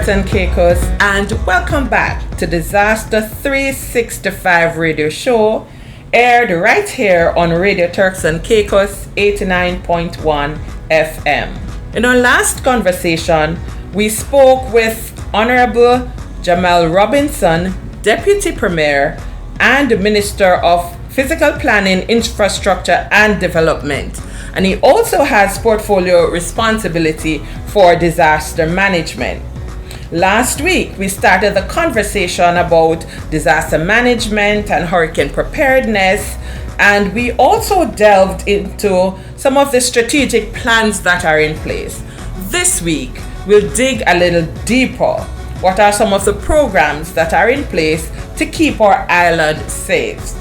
Turks and Caicos, and welcome back to Disaster 365 radio show, aired right here on Radio Turks and Caicos 89.1 FM. In our last conversation, we spoke with Honorable Jamell Robinson, Deputy Premier and Minister of Physical Planning, Infrastructure and Development. And he also has portfolio responsibility for disaster management. Last week, we started the conversation about disaster management and hurricane preparedness, and we also delved into some of the strategic plans that are in place. This week, we'll dig a little deeper. What are some of the programs that are in place to keep our island safe?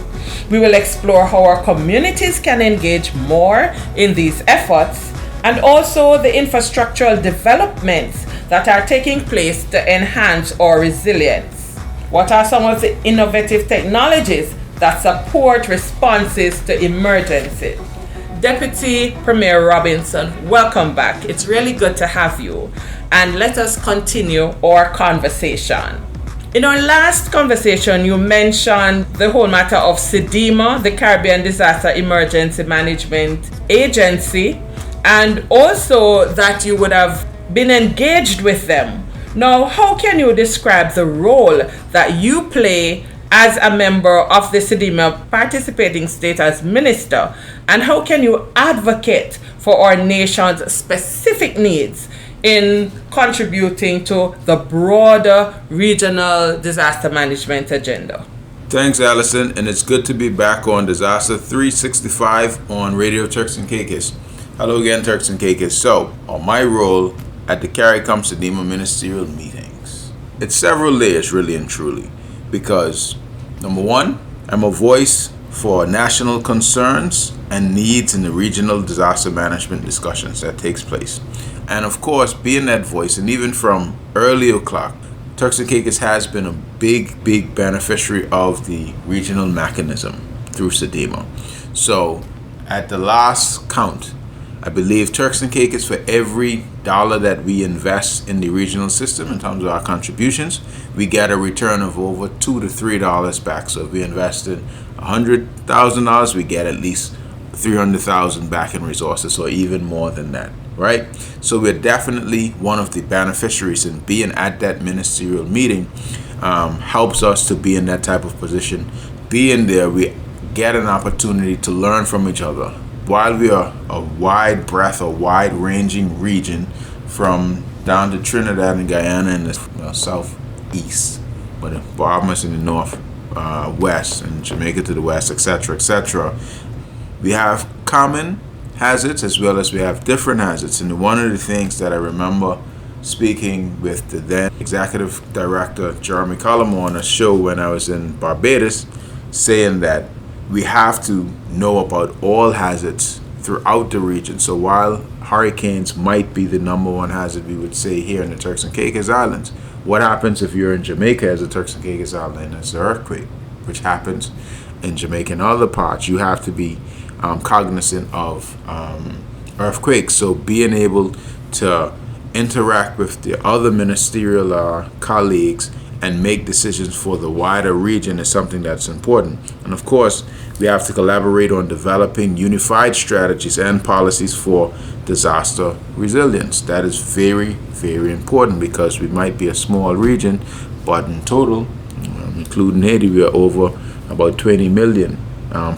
We will explore how our communities can engage more in these efforts, and also the infrastructural developments that are taking place to enhance our resilience. What are some of the innovative technologies that support responses to emergencies? Deputy Premier Robinson, welcome back. It's really good to have you. And let us continue our conversation. In our last conversation, you mentioned the whole matter of CDEMA, the Caribbean Disaster Emergency Management Agency, and also that you would have been engaged with them. Now, how can you describe the role that you play as a member of the CDEMA participating state as minister, and how can you advocate for our nation's specific needs in contributing to the broader regional disaster management agenda? Thanks, Allison, and it's good to be back on Disaster 365 on Radio Turks and Caicos. Hello again, Turks and Caicos. So, on my role at the CARICOM CDEMA ministerial meetings, it's several layers, really and truly, because number one, I'm a voice for national concerns and needs in the regional disaster management discussions that takes place. And of course, being that voice, and even from early o'clock, Turks and Caicos has been a big beneficiary of the regional mechanism through CDEMA. So at the last count, I believe Turks and Caicos, for every dollar that we invest in the regional system in terms of our contributions, we get a return of over $2 to $3 back. So if we invested $100,000, we get at least $300,000 back in resources, or even more than that, right? So we're definitely one of the beneficiaries, and being at that ministerial meeting helps us to be in that type of position. Being there, we get an opportunity to learn from each other. While we are a wide breadth or wide-ranging region, from down to Trinidad and Guyana in the southeast, but the Bahamas in the north, west, and Jamaica to the west, etc., we have common hazards as well as we have different hazards. And one of the things that I remember speaking with the then executive director, Jeremy Collum, on a show when I was in Barbados, saying that we have to know about all hazards throughout the region. So while hurricanes might be the number one hazard, we would say here in the Turks and Caicos Islands, what happens if you're in Jamaica as a Turks and Caicos Island and it's an earthquake, which happens in Jamaica and other parts? You have to be cognizant of earthquakes. So being able to interact with the other ministerial colleagues and make decisions for the wider region is something that's important. And of course, we have to collaborate on developing unified strategies and policies for disaster resilience. That is very important, because we might be a small region, but in total, including Haiti, we are over about 20 million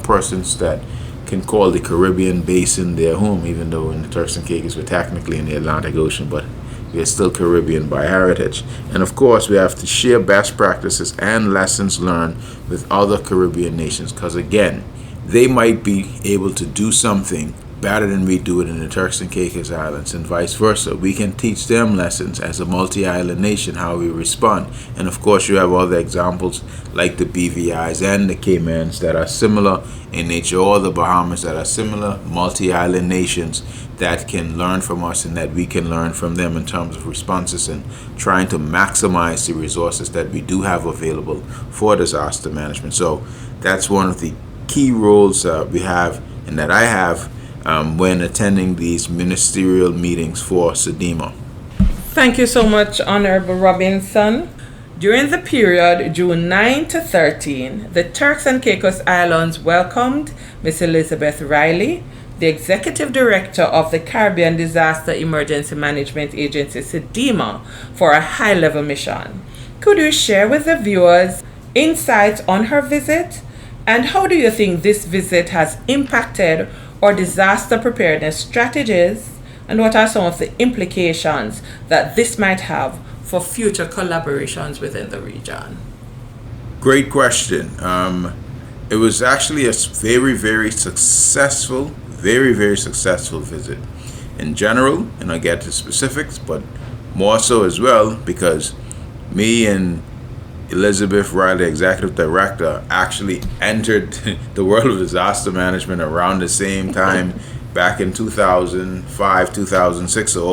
persons that can call the Caribbean basin their home, even though in the Turks and Caicos we're technically in the Atlantic Ocean, but we are still Caribbean by heritage. And of course, we have to share best practices and lessons learned with other Caribbean nations, because again, they might be able to do something better than we do it in the Turks and Caicos Islands, and vice versa. We can teach them lessons as a multi-island nation, how we respond. And of course, you have other examples like the BVIs and the Caymans that are similar in nature, or the Bahamas that are similar multi-island nations that can learn from us and that we can learn from them in terms of responses and trying to maximize the resources that we do have available for disaster management. So that's one of the key roles we have and that I have when attending these ministerial meetings for CDEMA. Thank you so much, Honorable Robinson. During the period June 9 to 13, the Turks and Caicos Islands welcomed Ms. Elizabeth Riley, the Executive Director of the Caribbean Disaster Emergency Management Agency, CDEMA, for a high-level mission. Could you share with the viewers insights on her visit? And how do you think this visit has impacted our disaster preparedness strategies? And what are some of the implications that this might have for future collaborations within the region? Great question. It was actually a very successful visit in general, and I'll get to specifics, but more so as well because me and Elizabeth Riley, Executive Director, actually entered the world of disaster management around the same time back in 2005, 2006, so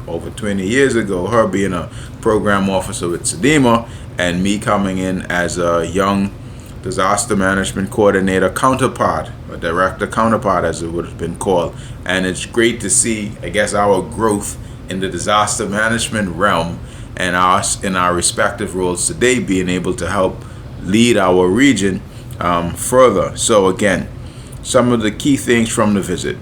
over 20 years ago, her being a program officer with CDEMA and me coming in as a young disaster management coordinator counterpart, or director counterpart as it would have been called. And it's great to see, I guess, our growth in the disaster management realm and us in our respective roles today being able to help lead our region further. So again, some of the key things from the visit,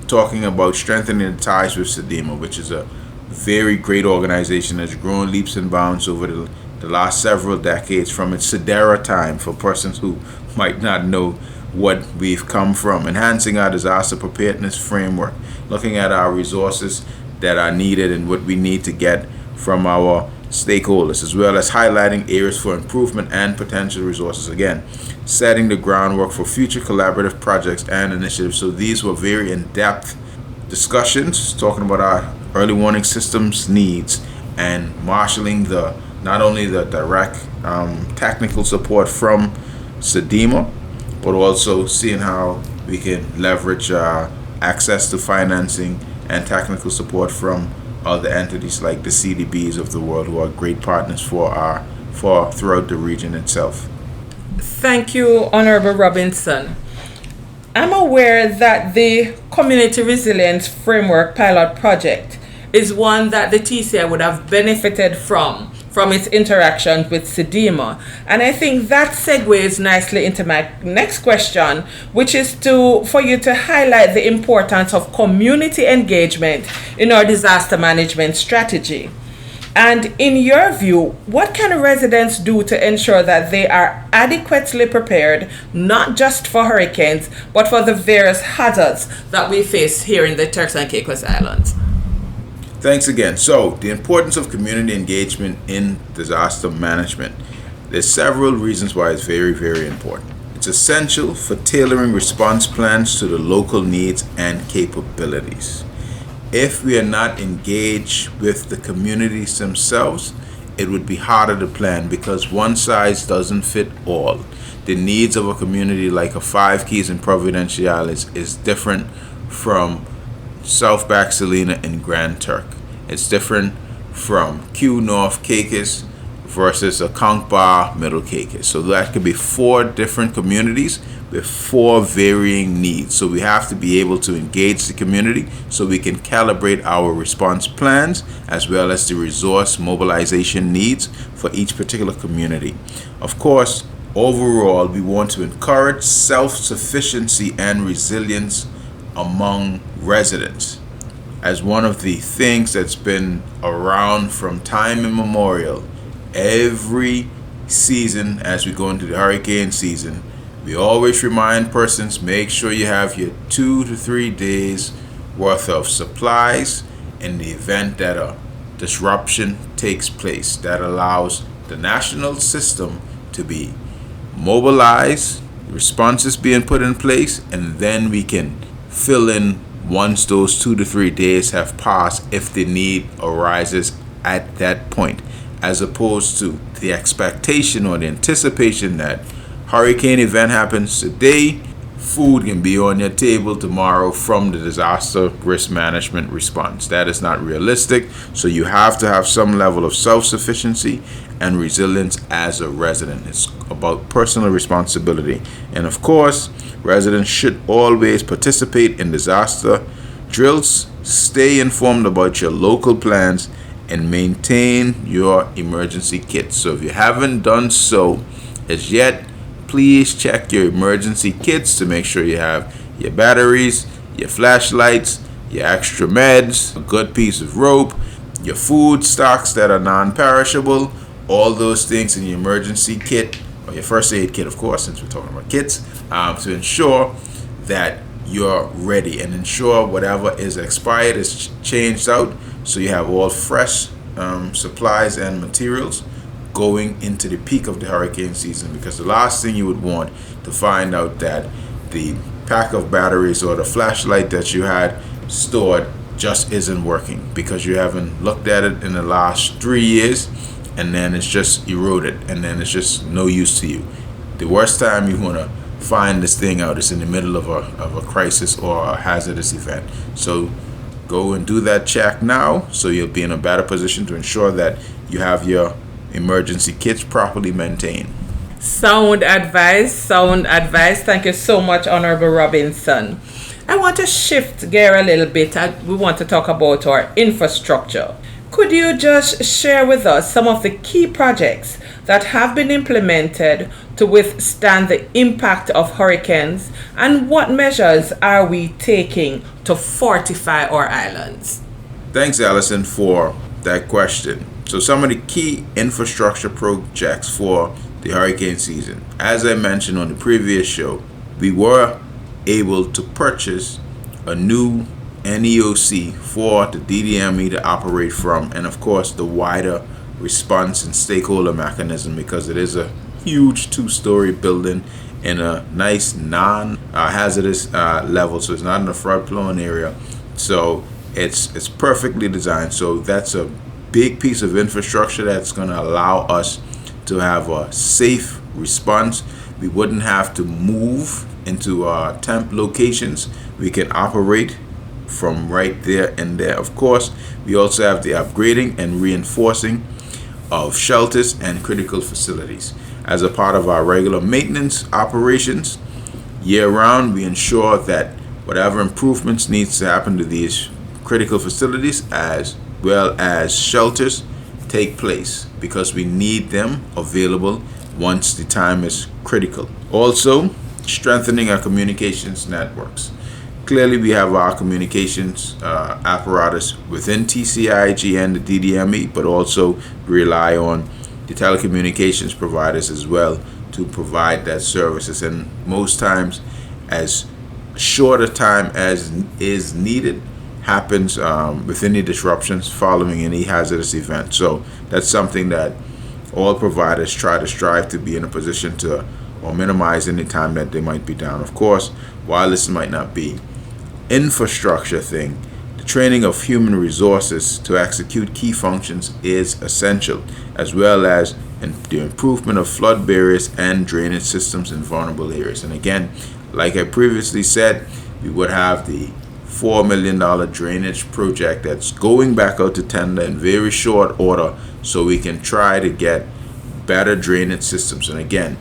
talking about strengthening the ties with CDEMA, which is a very great organization that's grown leaps and bounds over the last several decades from its Sedera time, for persons who might not know what we've come from, enhancing our disaster preparedness framework, looking at our resources that are needed and what we need to get from our stakeholders, as well as highlighting areas for improvement and potential resources. Again, setting the groundwork for future collaborative projects and initiatives. So these were very in-depth discussions talking about our early warning systems needs and marshaling not only the direct technical support from CDEMA, but also seeing how we can leverage access to financing and technical support from other entities like the CDBs of the world, who are great partners for throughout the region itself. Thank you, Honorable Robinson. I'm aware that the Community Resilience Framework Pilot Project is one that the TCI would have benefited from its interactions with CDEMA. And I think that segues nicely into my next question, which is for you to highlight the importance of community engagement in our disaster management strategy. And in your view, what can residents do to ensure that they are adequately prepared, not just for hurricanes, but for the various hazards that we face here in the Turks and Caicos Islands? Thanks again. So, the importance of community engagement in disaster management. There's several reasons why it's very important. It's essential for tailoring response plans to the local needs and capabilities. If we are not engaged with the communities themselves, it would be harder to plan because one size doesn't fit all. The needs of a community like a Five Keys in Providencial Islands is different from South Back Salina and Grand Turk. It's different from Q North Caicos versus a Conch Bar Middle Caicos. So that could be 4 different communities with 4 varying needs. So we have to be able to engage the community so we can calibrate our response plans as well as the resource mobilization needs for each particular community. Of course, overall, we want to encourage self-sufficiency and resilience among residents as one of the things that's been around from time immemorial. Every season, as we go into the hurricane season, we always remind persons, make sure you have your 2 to 3 days worth of supplies in the event that a disruption takes place. That allows the national system to be mobilized, responses being put in place, and then we can fill in once those 2 to 3 days have passed if the need arises at that point, as opposed to the expectation or the anticipation that hurricane event happens today, food can be on your table tomorrow from the disaster risk management response. That is not realistic. So you have to have some level of self-sufficiency and resilience as a resident. It's about personal responsibility. And of course, residents should always participate in disaster drills, stay informed about your local plans, and maintain your emergency kit. So if you haven't done so as yet, please check your emergency kits to make sure you have your batteries, your flashlights, your extra meds, a good piece of rope, your food stocks that are non-perishable, all those things in your emergency kit, or your first aid kit, of course, since we're talking about kits, to ensure that you're ready and ensure whatever is expired is changed out, so you have all fresh supplies and materials going into the peak of the hurricane season. Because the last thing you would want to find out that the pack of batteries or the flashlight that you had stored just isn't working because you haven't looked at it in the last 3 years, and then it's just eroded, and then it's just no use to you. The worst time you want to find this thing out is in the middle of a crisis or a hazardous event. So go and do that check now, so you'll be in a better position to ensure that you have your emergency kits properly maintained. Sound advice. Thank you so much, Honorable Robinson. I want to shift gear a little bit. We want to talk about our infrastructure. Could you just share with us some of the key projects that have been implemented to withstand the impact of hurricanes, and what measures are we taking to fortify our islands? Thanks, Allison, for that question. So some of the key infrastructure projects for the hurricane season. As I mentioned on the previous show, we were able to purchase a new NEOC for the DDME to operate from, and of course the wider response and stakeholder mechanism, because it is a huge 2-story building in a nice non-hazardous level, so it's not in a flood-prone area, so it's perfectly designed. So that's a big piece of infrastructure that's going to allow us to have a safe response. We wouldn't have to move into temp locations. We can operate from right there and there. Of course, we also have the upgrading and reinforcing of shelters and critical facilities. As a part of our regular maintenance operations, year-round, we ensure that whatever improvements needs to happen to these critical facilities as well as shelters take place, because we need them available once the time is critical. Also, strengthening our communications networks. Clearly, we have our communications apparatus within TCIG and the DDME, but also rely on the telecommunications providers as well to provide that services, and most times as short a time as is needed happens with any disruptions following any hazardous event. So that's something that all providers try to strive to be in a position to or minimize any time that they might be down. Of course, while this might not be infrastructure thing, the training of human resources to execute key functions is essential, as well as the improvement of flood barriers and drainage systems in vulnerable areas. And again, like I previously said, we would have the $4 million drainage project that's going back out to tender in very short order, so we can try to get better drainage systems. And again,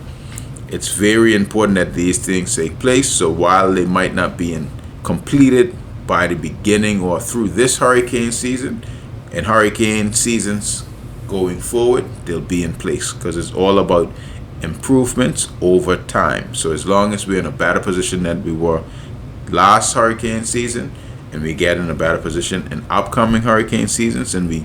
it's very important that these things take place. So while they might not be completed by the beginning or through this hurricane season, and hurricane seasons going forward, they'll be in place, because it's all about improvements over time. So as long as we're in a better position than we were last hurricane season, and we get in a better position in upcoming hurricane seasons, and we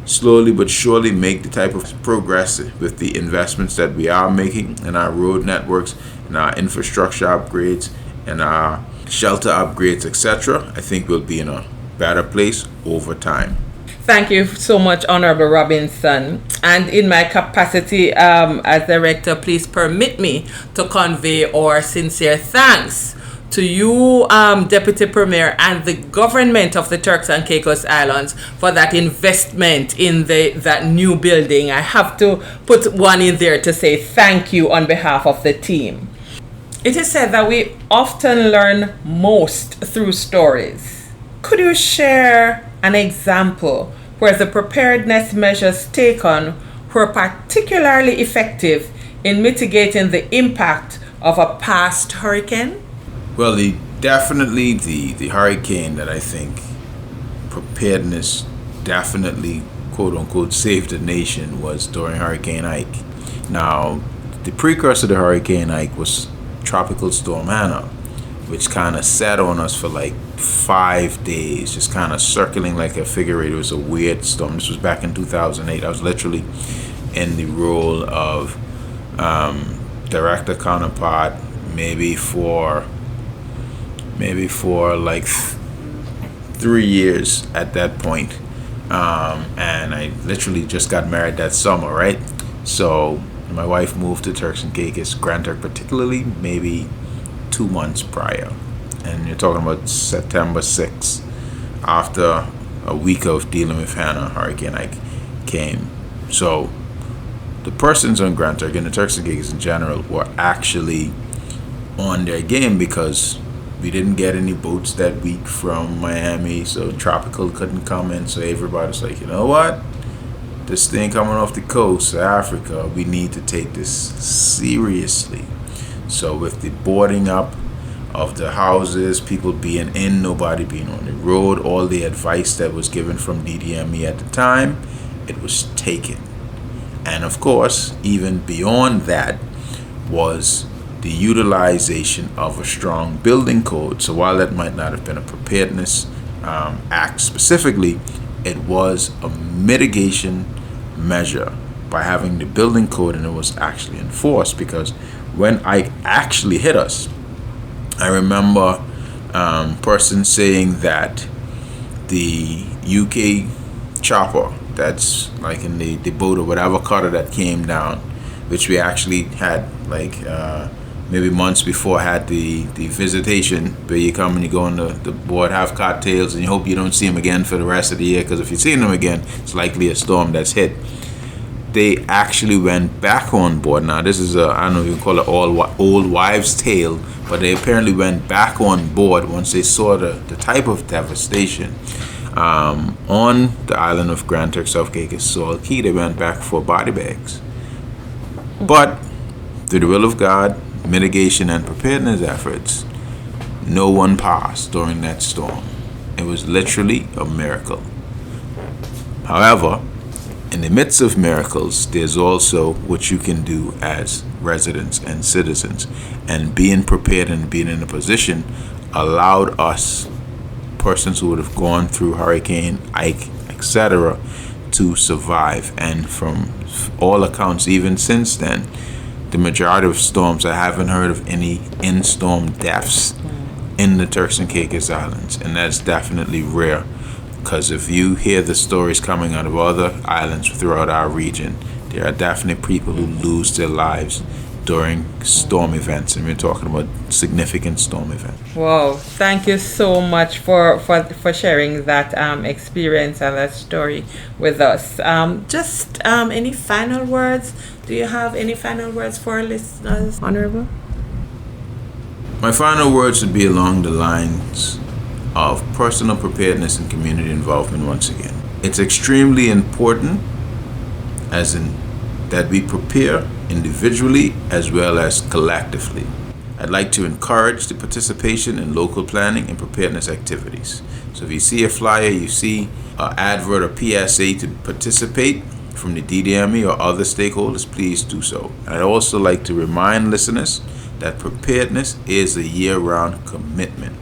slowly but surely make the type of progress with the investments that we are making in our road networks and our infrastructure upgrades and our shelter upgrades, etc., I think we'll be in a better place over time. Thank you so much, Honorable Robinson. And in my capacity as director, please permit me to convey our sincere thanks to you, Deputy Premier, and the government of the Turks and Caicos Islands for that investment in that new building. I have to put one in there to say thank you on behalf of the team. It is said that we often learn most through stories. Could you share an example where the preparedness measures taken were particularly effective in mitigating the impact of a past hurricane? Well, definitely the hurricane that I think preparedness definitely quote-unquote saved the nation was during Hurricane Ike. Now, the precursor to Hurricane Ike was Tropical Storm Hannah, which kind of sat on us for like 5 days, just kind of circling like a figure eight. It was a weird storm. This was back in 2008. I was literally in the role of director counterpart maybe for like 3 years at that point. And I literally just got married that summer, right? So my wife moved to Turks and Caicos, Grand Turk particularly, maybe 2 months prior. And you're talking about September 6th, after a week of dealing with Hannah, Hurricane Ike came. So the persons on Grand Turk and the Turks and Caicos in general were actually on their game, because we didn't get any boats that week from Miami, so Tropical couldn't come in. So everybody's like, you know what? This thing coming off the coast of Africa, we need to take this seriously. So with the boarding up of the houses, people being in, nobody being on the road, all the advice that was given from DDME at the time, it was taken. And of course, even beyond that was the utilization of a strong building code. So while that might not have been a preparedness act specifically, it was a mitigation measure by having the building code, and it was actually enforced. Because when Ike actually hit us, I remember person saying that the UK chopper that's like in the boat or whatever cutter that came down, which we actually had like maybe months before, had the visitation where you come and you go on the board, have cocktails, and you hope you don't see them again for the rest of the year, because if you see them again, it's likely a storm that's hit. They actually went back on board. Now this is I don't know if you can call it old wives' tale, but they apparently went back on board once they saw the type of devastation on the island of Grand Turk, South Caicos, Soil Key. They went back for body bags. But through the will of God, mitigation and preparedness efforts, no one passed during that storm. It was literally a miracle. However, in the midst of miracles, there's also what you can do as residents and citizens. And being prepared and being in a position allowed us, persons who would have gone through Hurricane Ike, etc., to survive. And from all accounts, even since then, the majority of storms, I haven't heard of any in-storm deaths in the Turks and Caicos Islands. And that's definitely rare, because if you hear the stories coming out of other islands throughout our region, there are definitely people who lose their lives during storm events, and we're talking about significant storm events. Wow, thank you so much for sharing that experience and that story with us. Just any final words? Do you have any final words for our listeners, Honorable? My final words would be along the lines of personal preparedness and community involvement once again. It's extremely important, as in that we prepare individually as well as collectively. I'd like to encourage the participation in local planning and preparedness activities. So if you see a flyer, you see an advert or PSA to participate from the DDME or other stakeholders, please do so. And I'd also like to remind listeners that preparedness is a year-round commitment,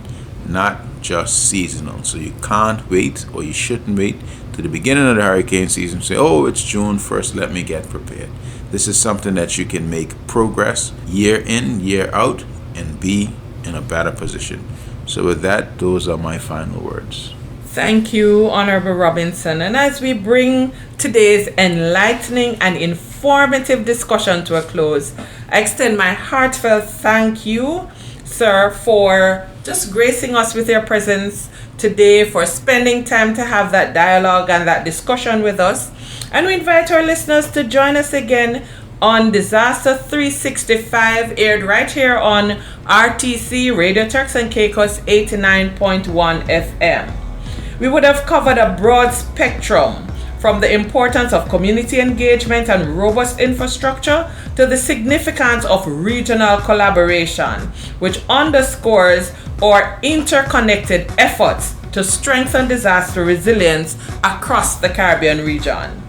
not just seasonal. So you can't wait, or you shouldn't wait to the beginning of the hurricane season and say, oh, it's June 1st, let me get prepared. This is something that you can make progress year in, year out, and be in a better position. So with that, those are my final words. Thank you, Honorable Robinson. And as we bring today's enlightening and informative discussion to a close, I extend my heartfelt thank you, sir, for just gracing us with your presence today, for spending time to have that dialogue and that discussion with us. And we invite our listeners to join us again on Disaster 365, aired right here on RTC, Radio Turks and Caicos 89.1 FM. We would have covered a broad spectrum, from the importance of community engagement and robust infrastructure to the significance of regional collaboration, which underscores our interconnected efforts to strengthen disaster resilience across the Caribbean region.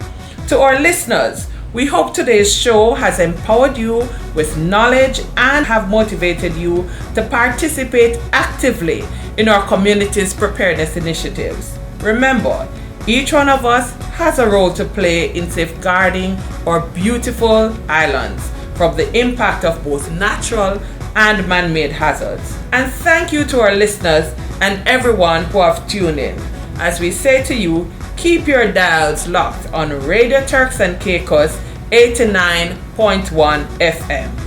To our listeners, we hope today's show has empowered you with knowledge and have motivated you to participate actively in our community's preparedness initiatives. Remember, each one of us has a role to play in safeguarding our beautiful islands from the impact of both natural and man-made hazards. And thank you to our listeners and everyone who have tuned in. As we say to you, keep your dials locked on Radio Turks and Caicos 89.1 FM.